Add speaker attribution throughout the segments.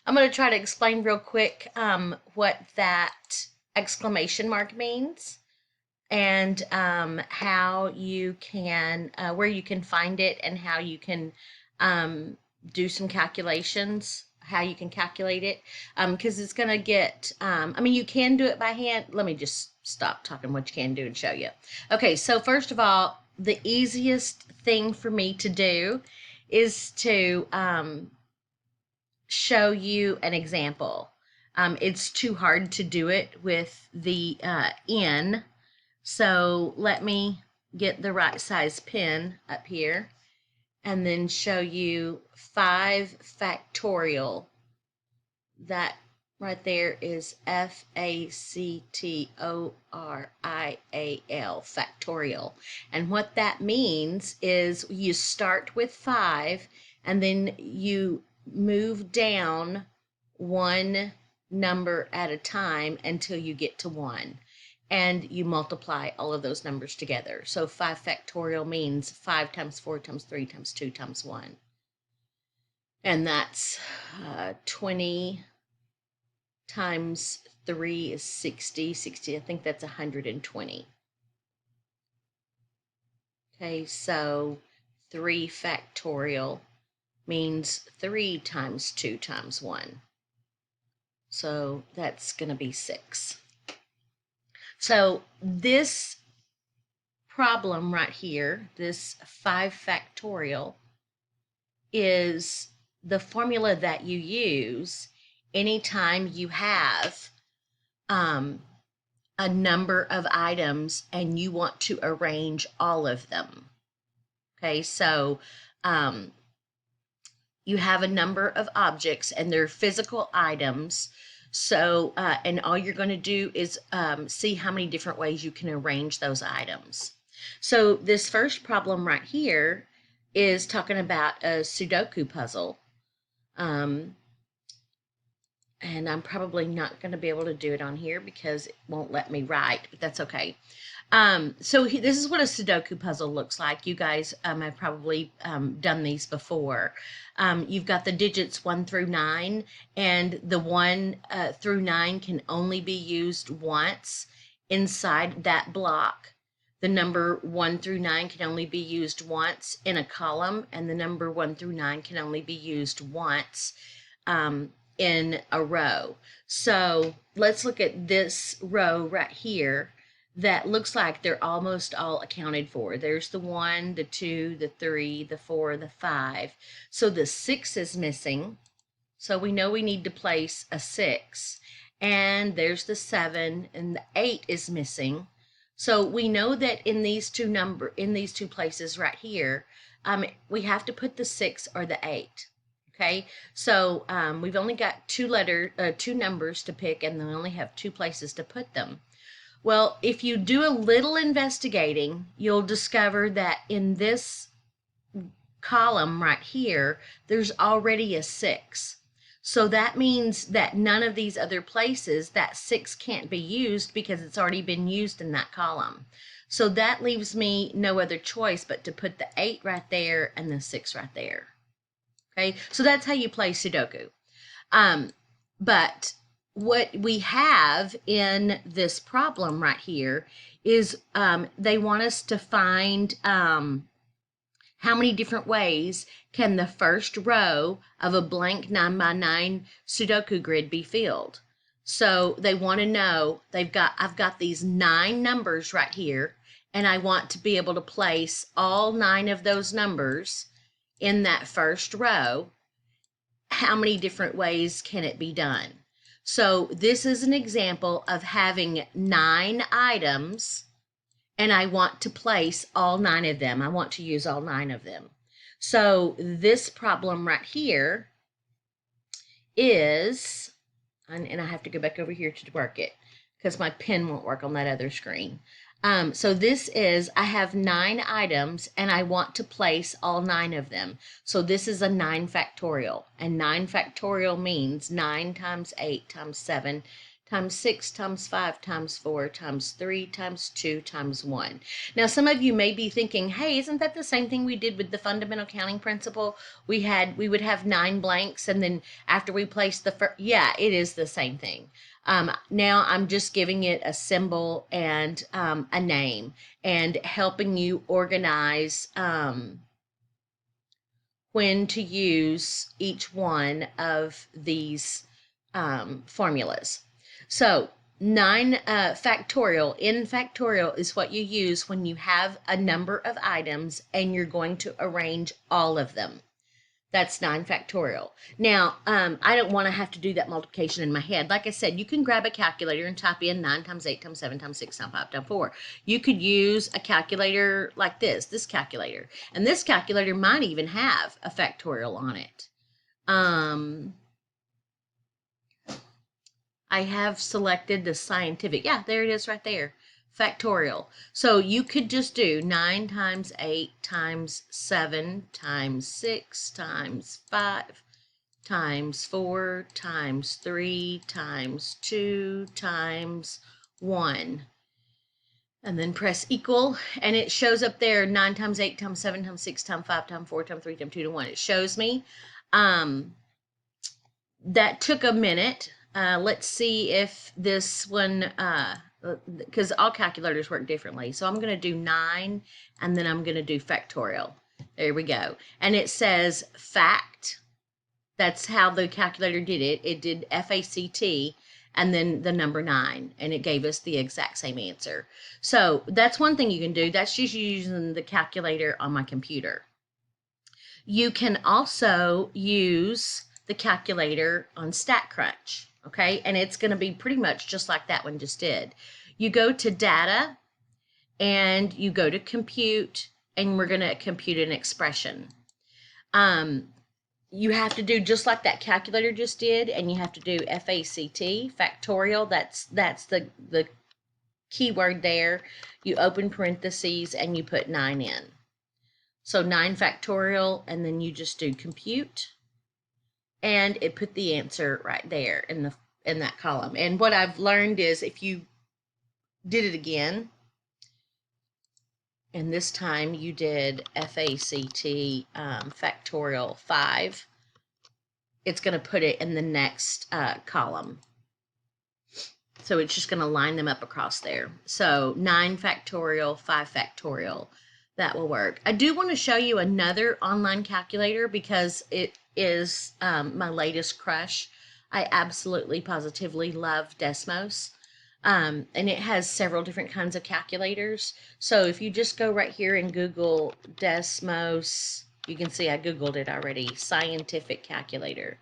Speaker 1: I'm going to try to explain real quick what that exclamation mark means and how you can, where you can find it and how you can do some calculations, how you can calculate it. Because it's going to get, I mean, you can do it by hand. Let me just stop talking what you can do and show you. Okay, so first of all, the easiest thing for me to do is to show you an example. It's too hard to do it with the N. So let me get the right size pen up here and then show you 5 factorial. That right there is Factorial, factorial. And what that means is you start with 5 and then you move down one number at a time until you get to 1. And you multiply all of those numbers together. So 5 factorial means 5 times 4 times 3 times 2 times 1. And that's 20 times 3 is 60. 60, I think that's 120. Okay, so 3 factorial means 3 times 2 times 1. So that's going to be 6. So this problem right here, this 5 factorial, is the formula that you use anytime you have a number of items and you want to arrange all of them. Okay, so you have a number of objects and they're physical items. So, and all you're going to do is see how many different ways you can arrange those items. So this first problem right here is talking about a Sudoku puzzle. And I'm probably not going to be able to do it on here because it won't let me write, but that's okay. So this is what a Sudoku puzzle looks like. You guys have probably done these before. You've got the digits 1 through 9, and the 1 through 9 can only be used once inside that block. The number 1 through 9 can only be used once in a column, and the number 1 through 9 can only be used once in a row. So let's look at this row right here. That looks like they're almost all accounted for. There's the 1, the 2, the 3, the 4, the 5. So the 6 is missing. So we know we need to place a 6. And there's the 7 and the 8 is missing. So we know that in these two places right here, we have to put the 6 or the 8. Okay, so we've only got two numbers to pick, and then we only have 2 places to put them. Well, if you do a little investigating, you'll discover that in this column right here, there's already a 6. So that means that none of these other places, that 6 can't be used because it's already been used in that column. So that leaves me no other choice but to put the 8 right there and the 6 right there. Okay, so that's how you play Sudoku. But what we have in this problem right here is they want us to find how many different ways can the first row of a blank 9x9 Sudoku grid be filled. So they want to know, I've got these 9 numbers right here, and I want to be able to place all 9 of those numbers in that first row. How many different ways can it be done? So this is an example of having 9 items, and I want to place all 9 of them. I want to use all 9 of them. So this problem right here is, and I have to go back over here to work it because my pen won't work on that other screen. So this is, I have 9 items and I want to place all 9 of them. So this is a 9 factorial, and 9 factorial means 9 times 8 times 7 times 6 times 5 times 4 times 3 times 2 times 1. Now, some of you may be thinking, hey, isn't that the same thing we did with the fundamental counting principle? We would have 9 blanks, and then after we place the first, yeah, it is the same thing. Now I'm just giving it a symbol and a name and helping you organize when to use each one of these formulas. So 9 factorial, n factorial is what you use when you have a number of items and you're going to arrange all of them. That's 9 factorial. Now, I don't want to have to do that multiplication in my head. Like I said, you can grab a calculator and type in 9 times 8 times 7 times 6 times 5 times 4. You could use a calculator like this calculator. And this calculator might even have a factorial on it. I have selected the scientific. Yeah, there it is right there. Factorial. So you could just do 9 times 8 times 7 times 6 times 5 times 4 times 3 times 2 times 1. And then press equal, and it shows up there 9 times 8 times 7 times 6 times 5 times 4 times 3 times 2 to 1. It shows me. That took a minute. Let's see if this one, because all calculators work differently. So I'm going to do 9, and then I'm going to do factorial. There we go. And it says fact. That's how the calculator did it. It did FACT and then the number 9, and it gave us the exact same answer. So that's one thing you can do. That's just using the calculator on my computer. You can also use the calculator on StatCrunch, okay? And it's going to be pretty much just like that one just did. You go to data and you go to compute, and we're going to compute an expression. You have to do just like that calculator just did, and you have to do FACT, factorial. That's the keyword there. You open parentheses and you put 9 in. So 9 factorial, and then you just do compute, and it put the answer right there in that column. And what I've learned is if you did it again, and this time you did FACT factorial 5, it's going to put it in the next column. So it's just going to line them up across there. So 9 factorial, 5 factorial. That will work. I do want to show you another online calculator because it is my latest crush. I absolutely positively love Desmos. And it has several different kinds of calculators. So if you just go right here and Google Desmos, you can see I Googled it already, scientific calculator.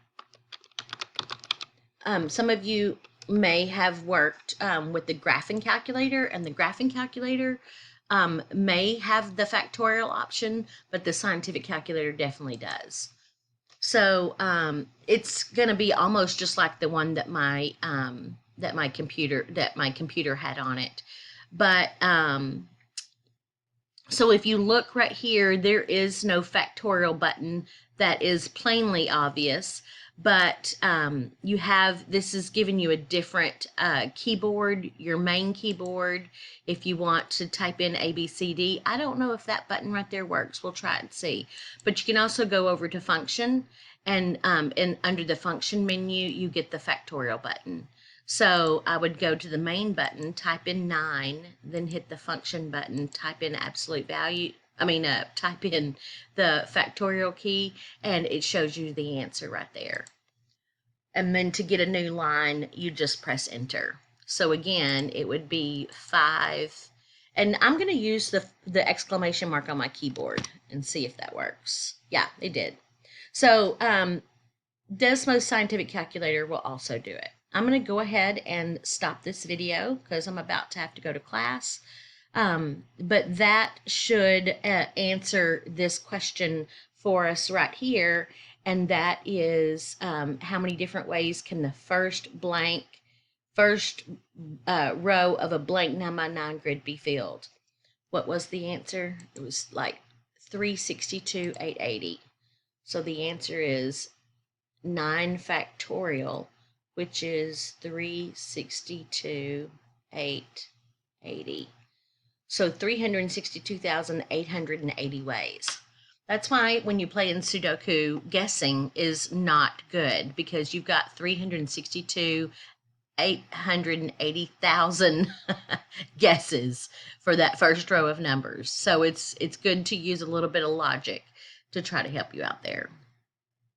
Speaker 1: Some of you may have worked with the graphing calculator, and the graphing calculator may have the factorial option, but the scientific calculator definitely does. So it's going to be almost just like the one that my computer had on it. But so if you look right here, there is no factorial button. That is plainly obvious. But you have, this is giving you a different keyboard, your main keyboard, if you want to type in ABCD. I don't know if that button right there works. We'll try it and see. But you can also go over to function, and under the function menu, you get the factorial button. So I would go to the main button, type in 9, then hit the function button, type in absolute value. Type in the factorial key, and it shows you the answer right there. And then to get a new line, you just press enter. So again, it would be 5. And I'm going to use the exclamation mark on my keyboard and see if that works. Yeah, it did. So Desmos Scientific Calculator will also do it. I'm going to go ahead and stop this video because I'm about to have to go to class. But that should answer this question for us right here, and that is how many different ways can the first row of a blank 9x9 grid be filled? What was the answer? It was like 362,880. So the answer is 9 factorial which is 362,880. So 362,880 ways. That's why when you play in Sudoku, guessing is not good, because you've got 880,000 guesses for that first row of numbers. So it's good to use a little bit of logic to try to help you out there.